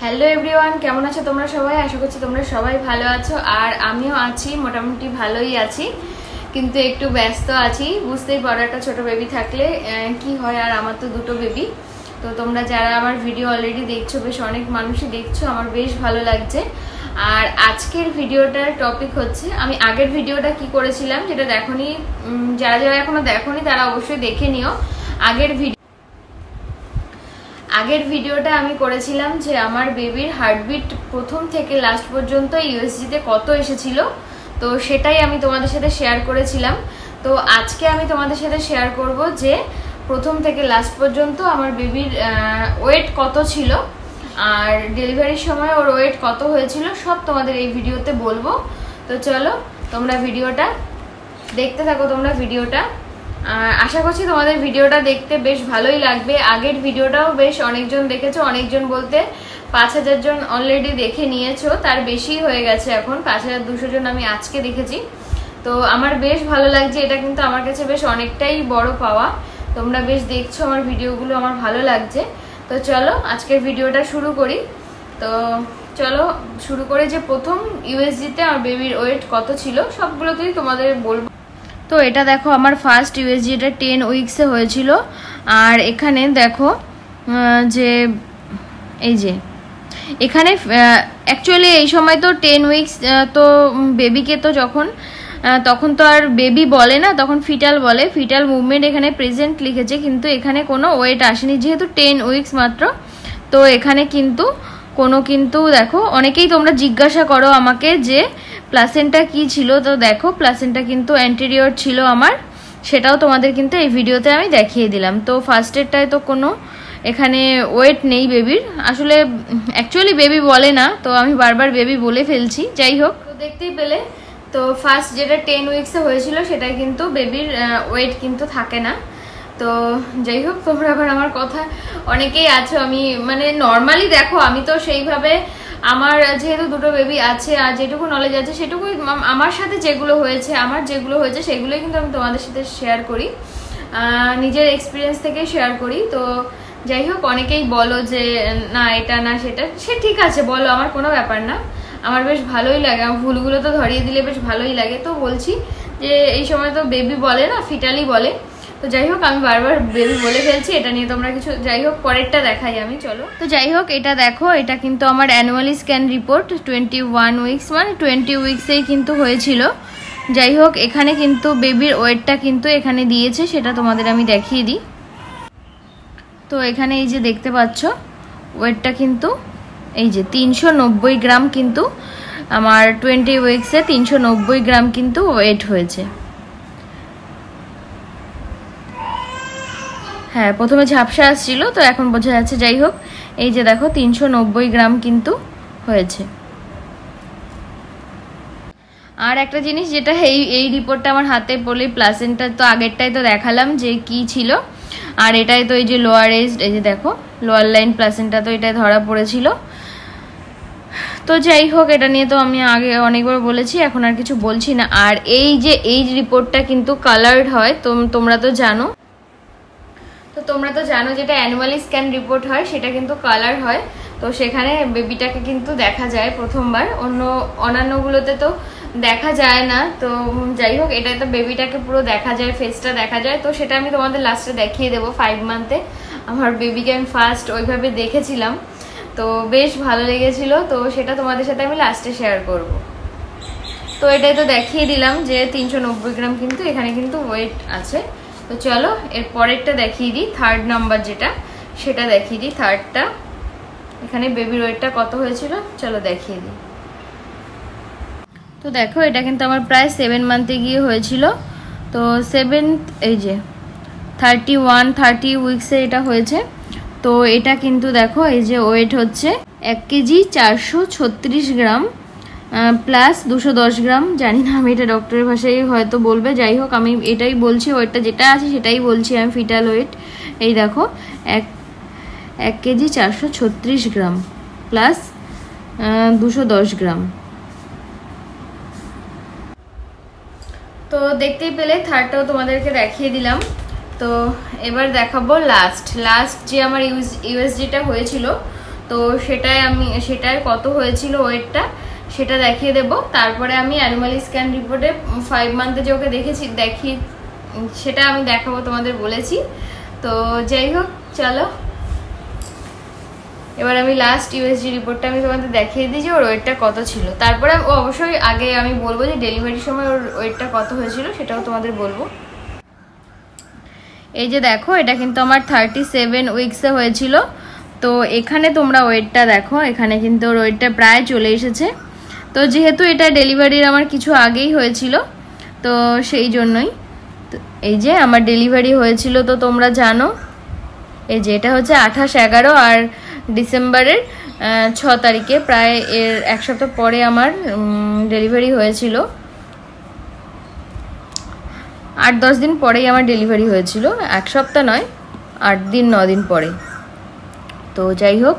Hello everyone, কেমন আছো তোমরা সবাই? আশা করছি তোমরা সবাই ভালো আছো। আর আমিও আছি, মোটামুটি ভালোই আছি, কিন্তু একটু ব্যস্ত আছি। বুঝতেই পারো, একটা ছোট বেবি থাকলে কি হয়। আর আমার তো দুটো বেবি। তো তোমরা যারা আমার ভিডিও অলরেডি দেখছো, বেশ অনেক মানুষই দেখছো, আমার বেশ ভালো লাগছে। আর আজকের ভিডিওটার টপিক হচ্ছে, আমি আগের ভিডিওটা কি করেছিলাম যেটা দেখোনি, যারা যারা এখনো দেখোনি তারা অবশ্যই দেখে নিও। আগের ভিডিওটা আমি করেছিলাম যে আমার বেবির হার্টবিট প্রথম থেকে লাস্ট পর্যন্ত ইউএসজিতে কত এসেছিল, তো সেটাই আমি তোমাদের সাথে শেয়ার করেছিলাম। তো আজকে আমি তোমাদের সাথে শেয়ার করব যে প্রথম থেকে লাস্ট পর্যন্ত আমার বেবির ওয়েট কত ছিল, আর ডেলিভারির সময় ওর ওয়েট কত হয়েছিল, সব তোমাদের এই ভিডিওতে বলবো। তো চলো তোমরা ভিডিওটা দেখতে থাকো। তোমরা ভিডিওটা আশা করছি তোমাদের ভিডিওটা দেখতে বেশ ভালোই লাগবে। আগের ভিডিওটাও বেশ অনেকজন দেখেছো, অনেকজন বলতে 5000 জন অলরেডি দেখে নিয়েছো, তার বেশি হয়ে গেছে এখন, 5200 জন আমি আজকে দেখেছি। তো আমার বেশ ভালো লাগছে, এটা কিন্তু আমার কাছে বেশ অনেকটাই বড় পাওয়া। তোমরা বেশ দেখছো আমার ভিডিওগুলো, আমার ভালো লাগছে। তো চলো আজকের ভিডিওটা শুরু করি। তো চলো শুরু করে যে প্রথম ইউএসজিতে আমার বেবির ওয়েট কত ছিল সবগুলোতেই তোমাদের বলবো। তো এটা দেখো আমার ফার্স্ট ইউএসজি, এটা 10 উইকসে হয়েছিল। আর এখানে দেখো যে এই যে এখানে অ্যাকচুয়ালি এই সময় তো 10 উইকস, তো বেবিকে তো তখন তো আর বেবি বলে না, তখন ফিটাল বলে। ফিটাল মুভমেন্ট এখানে প্রেজেন্ট লিখেছে, কিন্তু এখানে কোনো ওয়েট আসেনি, যেহেতু 10 উইকস মাত্র। তো এখানে কিন্তু দেখো অনেকেই তোমরা জিজ্ঞাসা করো আমাকে যে প্লাসেন্টা কি ছিল। তো দেখো প্লাসেন্টা কিন্তু অ্যান্টেরিয়র ছিল আমার, সেটাও তোমাদের কিন্তু এই ভিডিওতে আমি দেখিয়ে দিলাম। তো ফার্স্টেরটায় তো কোনো এখানে ওয়েট নেই বেবির, আসলে অ্যাকচুয়ালি বেবি বলে না, তো আমি বারবার বেবি বলে ফেলছি। যাই হোক, তো দেখতেই পেলে তো ফার্স্ট যেটা 10 উইকসে হয়েছিল সেটাই কিন্তু বেবির ওয়েট কিন্তু থাকে না। তো যাই হোক, তোমরা আবার আমার কথা অনেকেই আছো, আমি মানে নর্মালি দেখো, আমি তো সেইভাবে আমার যেহেতু দুটো বেবি আছে আর যেটুকু নলেজ আছে সেটুকুই, আমার সাথে যেগুলো হয়েছে সেগুলোই কিন্তু আমি তোমাদের সাথে শেয়ার করি, নিজের এক্সপিরিয়েন্স থেকে শেয়ার করি। তো যাই হোক, অনেকেই বলো যে না এটা না সেটা, সে ঠিক আছে বলো, আমার কোনো ব্যাপার না, আমার বেশ ভালোই লাগে, আমার ভুলগুলো তো ধরিয়ে দিলে বেশ ভালোই লাগে। তো বলছি যে এই সময় তো বেবি বলে না, ফিটালি বলে। তো যাই হোক, আমি বারবার বেবি বলে ফেলছি, এটা নিয়ে তোমরা কিছু, যাই হোক পরেরটা দেখাই আমি। চলো, তো যাই হোক এটা দেখো, এটা কিন্তু আমার অ্যানুয়ালি স্ক্যান রিপোর্ট 21 উইকস, মানে 20 উইকসেই কিন্তু হয়েছিল। যাই হোক, এখানে কিন্তু বেবির ওয়েটটা কিন্তু এখানে দিয়েছে, সেটা তোমাদের আমি দেখিয়ে দিই। তো এখানে এই যে দেখতে পাচ্ছ ওয়েটটা কিন্তু এই যে 390 গ্রাম, কিন্তু আমার 20 উইকসে 390 গ্রাম কিন্তু ওয়েট হয়েছে। হ্যাঁ, প্রথমে ঝাপসা আসছিল, তো এখন বোঝা যাচ্ছে। যাই হোক, এই যে দেখো 390 গ্রাম কিন্তু হয়েছে। আর একটা জিনিস যেটা এই রিপোর্টটা আমার হাতে পড়লে, প্লাসেন্টা তো আগেরটাই তো দেখালাম যে কি ছিল, আর এটাই তো এই যে লোয়ার এজ, এই যে দেখো লোয়ার লাইন প্লাসেন্টা, তো এটাই ধরা পড়েছিল। তো যাই হোক, এটা নিয়ে তো আমি আগে অনেকবার বলেছি, এখন আর কিছু বলছি না। আর এই যে এই রিপোর্টটা কিন্তু কালার্ড হয়, তোমরা তো জানো। তো তোমরা তো জানো যেটা অ্যানুয়ালি স্ক্যান রিপোর্ট হয় সেটা কিন্তু কালার হয়। তো সেখানে বেবিটাকে কিন্তু দেখা যায় প্রথমবার, অন্যান্যগুলোতে তো দেখা যায় না। তো যাই হোক, এটা তো বেবিটাকে পুরো দেখা যায়, ফেসটা দেখা যায়। তো সেটা আমি তোমাদের লাস্টে দেখিয়ে দেবো। 5 মান্থে আমার বেবিকে আমি ফার্স্ট ওইভাবে দেখেছিলাম, তো বেশ ভালো লেগেছিল। তো সেটা তোমাদের সাথে আমি লাস্টে শেয়ার করব। তো এটাই তো দেখিয়ে দিলাম যে 390 গ্রাম কিন্তু এখানে কিন্তু ওয়েট আছে। তো চলো এর পরেরটা দেখিয়ে দিই, থার্ড নাম্বার যেটা, সেটা দেখিয়ে দিই। থার্ডটা এখানে বেবির ওয়েটটা কত হয়েছিল চলো দেখিয়ে দিই। তো দেখো এটা কিন্তু আমার প্রায় 7 মান্থে গিয়ে হয়েছিল। তো 7th এই যে 30 উইকসে এটা হয়েছে। তো এটা কিন্তু দেখো এই যে ওয়েট হচ্ছে 1 কেজি 436 গ্রাম প্লাস 210 গ্রাম, জানি না আমি এটা ডক্টরের ভাষায় হয়তো বলবে। যাই হোক, আমি এটাই বলছি, ওয়েটটা যেটা আছে সেটাই বলছি আমি, ফিটাল ওয়েট। এই দেখো 1 কেজি 436 গ্রাম প্লাস 210 গ্রাম। তো দেখতেই পেলে থার্ডটাও তোমাদেরকে দেখিয়ে দিলাম। তো এবার দেখাবো লাস্ট যে আমার ইউএসজিটা হয়েছিল। তো সেটাই কত হয়েছিল ওয়েটটা সেটা দেখিয়ে দেব। তারপরে আমি অ্যানুয়ালি স্ক্যান রিপোর্টে 5 মান্থে যে ওকে দেখি সেটা আমি দেখাবো তোমাদের বলেছি। তো যাই হোক চলো এবার আমি লাস্ট ইউএসজি রিপোর্টটা আমি তোমাদের দেখিয়ে দিই যে ওর ওয়েটটা কত ছিল। তারপরে অবশ্যই আগে আমি বলবো যে ডেলিভারির সময় ওর ওয়েটটা কত হয়েছিল সেটাও তোমাদের বলবো। এই যে দেখো এটা কিন্তু আমার 37 উইকসে হয়েছিল। তো এখানে তোমরা ওয়েটটা দেখো, এখানে কিন্তু ওর ওয়েটটা প্রায় চলে এসেছে। তো যেহেতু এটা ডেলিভারির আমার কিছু আগেই হয়েছিল তো সেই জন্যই এই যে আমার ডেলিভারি হয়েছিল। তো তোমরা জানো এই যে এটা হচ্ছে 28/11 আর ডিসেম্বরের 6 তারিখে, প্রায় এর 1 সপ্তাহ পরে আমার ডেলিভারি হয়েছিল। 8-10 দিন পরেই আমার ডেলিভারি হয়েছিল, 1 সপ্তাহ নয়, 8 দিন 9 দিন পরে। তো যাই হোক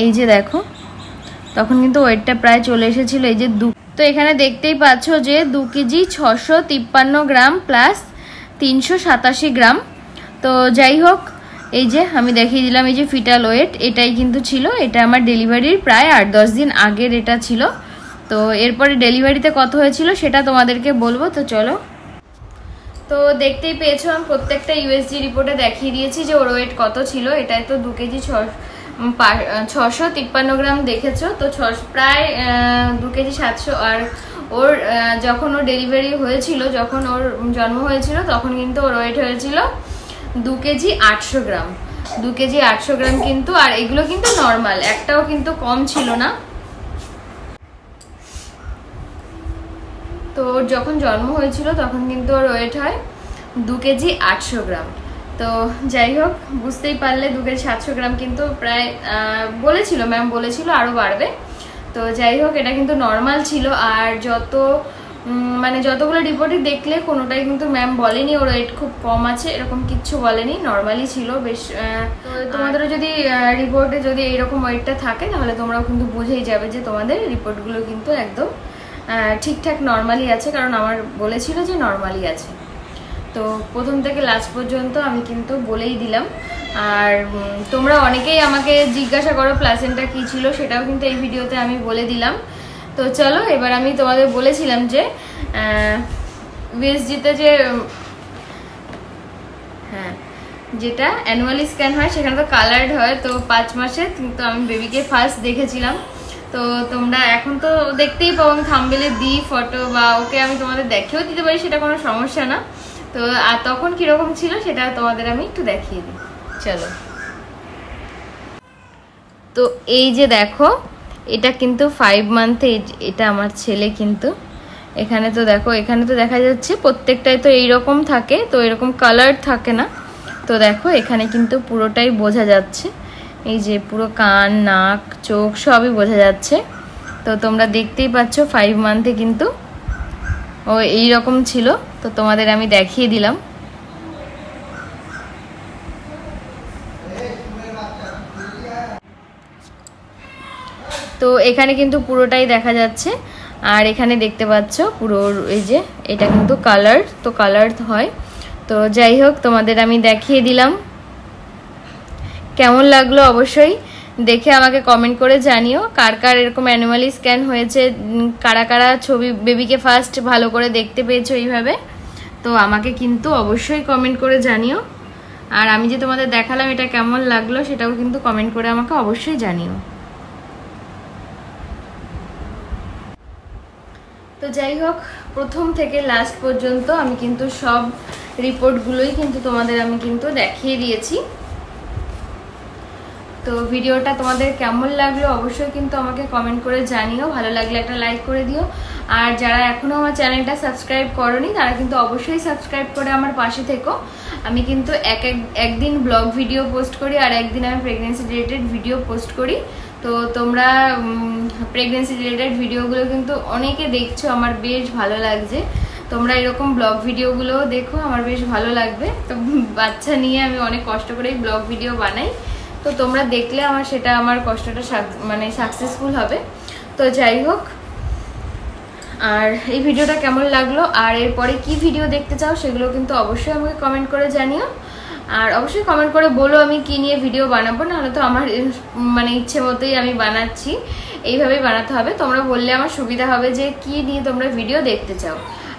এই যে দেখো তখন কিন্তু ওয়েটটা প্রায় চলে এসেছিল এই যে তো এখানে দেখতেই পাচ্ছ যে 2 কেজি 653 গ্রাম প্লাস 387 গ্রাম। তো যাই হোক এই যে আমি দেখিয়ে দিলাম এই যে ফিটাল ওয়েট এটাই কিন্তু ছিল, এটা আমার ডেলিভারির প্রায় 8-10 দিন আগের এটা ছিল। তো এরপরে ডেলিভারিতে কত হয়েছিল সেটা তোমাদেরকে বলবো। তো চলো, তো দেখতেই পেয়েছো আমি প্রত্যেকটা ইউএসজি রিপোর্টে দেখিয়ে দিয়েছি যে ওর ওয়েট কত ছিল। এটাই তো 2 কেজি 653 গ্রাম দেখেছো। তো প্রায় 2 কেজি 700। আর ওর যখন ওর ডেলিভারি হয়েছিল, যখন ওর জন্ম হয়েছিল তখন কিন্তু ওর ওয়েট হয়েছিল 2 কেজি 800 গ্রাম। 2 কেজি 800 গ্রাম কিন্তু, আর এগুলো কিন্তু নর্মাল, একটাও কিন্তু কম ছিল না। তো ওর যখন জন্ম হয়েছিল তখন কিন্তু ওর ওয়েট হয় 2 কেজি 800 গ্রাম। তো যাই হোক বুঝতেই পারলে 2 কেজি 700 গ্রাম কিন্তু প্রায় বলেছিল ম্যাম, বলেছিল আরও বাড়বে। তো যাই হোক এটা কিন্তু নর্মাল ছিল। আর যতগুলো রিপোর্টই দেখলে কোনোটাই কিন্তু ম্যাম বলেনি ওর ওয়েট খুব কম আছে, এরকম কিচ্ছু বলেনি, নর্মালই ছিল বেশ। তো তোমাদেরও যদি রিপোর্টে যদি এইরকম ওয়েটটা থাকে তাহলে তোমরাও কিন্তু বুঝেই যাবে যে তোমাদের রিপোর্টগুলো কিন্তু একদম ঠিকঠাক নর্মালি আছে, কারণ আমার বলেছিল যে নর্মালি আছে। তো প্রথম থেকে লাস্ট পর্যন্ত আমি কিন্তু বলেই দিলাম। আর তোমরা অনেকেই আমাকে জিজ্ঞাসা করো প্লাসেন্টা কী ছিল, সেটাও কিন্তু এই ভিডিওতে আমি বলে দিলাম। তো চলো এবার আমি তোমাদের বলেছিলাম যে ইউএসজিতে যে যেটা অ্যানুয়ালি স্ক্যান হয় সেখানে তো কালার্ড হয়। তো 5 মাসে কিন্তু আমি বেবিকে ফার্স্ট দেখেছিলাম। তো তোমরা এখন তো দেখতেই পাবো আমি থাম্বনেলে দিই ফটো, বা ওকে আমি তোমাদের দেখেও দিতে পারি, সেটা কোনো সমস্যা না। তো আর তখন কিরকম ছিল সেটা তোমাদের আমি একটু দেখিয়ে দিই। চলো, তো এই যে দেখো এটা কিন্তু 5 মান্থে, এটা আমার ছেলে কিন্তু। এখানে তো দেখো, এখানে তো দেখা যাচ্ছে প্রত্যেকটাই তো এইরকম থাকে, তো এরকম কালার থাকে না। তো দেখো এখানে কিন্তু পুরোটাই বোঝা যাচ্ছে, এই যে পুরো কান নাক চোখ সবই বোঝা যাচ্ছে। তো তোমরা দেখতেই পাচ্ছ 5 মান্থে কিন্তু ও এইরকম ছিল। তো তোমাদের আমি দেখিয়ে দিলাম। তো এখানে কিন্তু পুরোটাই দেখা যাচ্ছে। আর এখানে দেখতে পাচ্ছ পুরো এই যে এটা কিন্তু কালার, তো কালার হয়। তো যাই হোক তোমাদের আমি দেখিয়ে দিলাম। কেমন লাগলো অবশ্যই দেখে আমাকে কমেন্ট করে জানিও। কার কার এরকম অ্যানুয়ালি স্ক্যান হয়েছে, কারা কারা ছবি বেবিকে ফার্স্ট ভালো করে দেখতে পেয়েছো এইভাবে, তো আমাকে কিন্তু অবশ্যই কমেন্ট করে জানিও। আর আমি যে তোমাদের দেখালাম এটা কেমন লাগলো সেটাও কিন্তু কমেন্ট করে আমাকে অবশ্যই জানিও। তো যাই হোক প্রথম থেকে লাস্ট পর্যন্ত আমি কিন্তু সব রিপোর্টগুলোই কিন্তু তোমাদের আমি কিন্তু দেখিয়ে দিয়েছি। তো ভিডিওটা তোমাদের কেমন লাগলো অবশ্যই কিন্তু আমাকে কমেন্ট করে জানিও। ভালো লাগলে একটা লাইক করে দিও। আর যারা এখনও আমার চ্যানেলটা সাবস্ক্রাইব করোনি তারা কিন্তু অবশ্যই সাবস্ক্রাইব করে আমার পাশে থেকো। আমি কিন্তু একদিন ব্লগ ভিডিও পোস্ট করি আর একদিন আমি প্রেগনেন্সি রিলেটেড ভিডিও পোস্ট করি। তো তোমরা প্রেগনেন্সি রিলেটেড ভিডিওগুলো কিন্তু অনেকে দেখছো, আমার বেশ ভালো লাগছে। তোমরা এরকম ব্লগ ভিডিওগুলো দেখো, আমার বেশ ভালো লাগবে। তো বাচ্চা নিয়ে আমি অনেক কষ্ট করেই ব্লগ ভিডিও বানাই, তো তোমরা দেখলে সেটা আমার কষ্টটা সাকসেসফুল হবে। তো যাই হোক, আর এই ভিডিওটা কেমন লাগলো আর এরপরে কি ভিডিও দেখতে চাও সেগুলো কিন্তু অবশ্যই আমাকে কমেন্ট করে জানিও। আর অবশ্যই কমেন্ট করে বলো আমি কি নিয়ে ভিডিও বানাবো, নাহলে তো আমার মানে ইচ্ছে মতোই আমি বানাচ্ছি, এইভাবেই বানাতে হবে। তোমরা বললে আমার সুবিধা হবে যে কি নিয়ে তোমরা ভিডিও দেখতে চাও।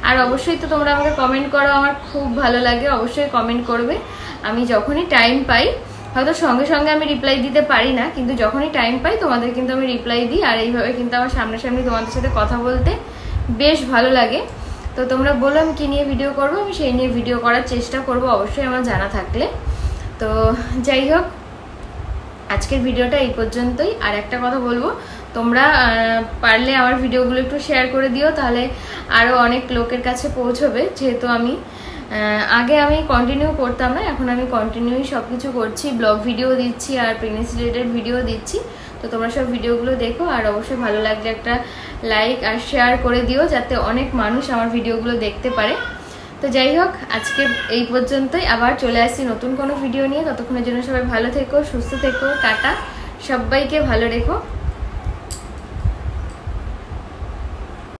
আর অবশ্যই তো তোমরা আমাকে কমেন্ট করো, আমার খুব ভালো লাগে, অবশ্যই কমেন্ট করবে। আমি যখনই টাইম পাই, হয়তো সঙ্গে সঙ্গে আমি রিপ্লাই দিতে পারি না, কিন্তু যখনই টাইম পাই তোমাদের কিন্তু আমি রিপ্লাই দিই। আর এইভাবে কিন্তু আমার সামনাসামনি তোমাদের সাথে কথা বলতে বেশ ভালো লাগে। তো তোমরা বলো আমি কী নিয়ে ভিডিও করবো, আমি সেই নিয়ে ভিডিও করার চেষ্টা করব, অবশ্যই আমার জানা থাকলে। তো যাই হোক, আজকের ভিডিওটা এই পর্যন্তই। আর একটা কথা বলবো, তোমরা পারলে আমার ভিডিওগুলো একটু শেয়ার করে দিও, তাহলে আরও অনেক লোকের কাছে পৌঁছবে। যেহেতু আমি আগে আমি কন্টিনিউ করতাম না, এখন আমি কন্টিনিউই সব কিছু করছি, ব্লগ ভিডিও দিচ্ছি আর প্রেগনেন্সি রিলেটেড ভিডিও দিচ্ছি। তো তোমরা সব ভিডিওগুলো দেখো, আর অবশ্যই ভালো লাগলে একটা লাইক আর শেয়ার করে দিও, যাতে অনেক মানুষ আমার ভিডিওগুলো দেখতে পারে। তো যাই হোক, আজকে এই পর্যন্তই, আবার চলে আসছি নতুন কোনো ভিডিও নিয়ে। ততক্ষণের জন্য সবাই ভালো থেকো, সুস্থ থেকো, টাটা, সবাইকে ভালো রেখো।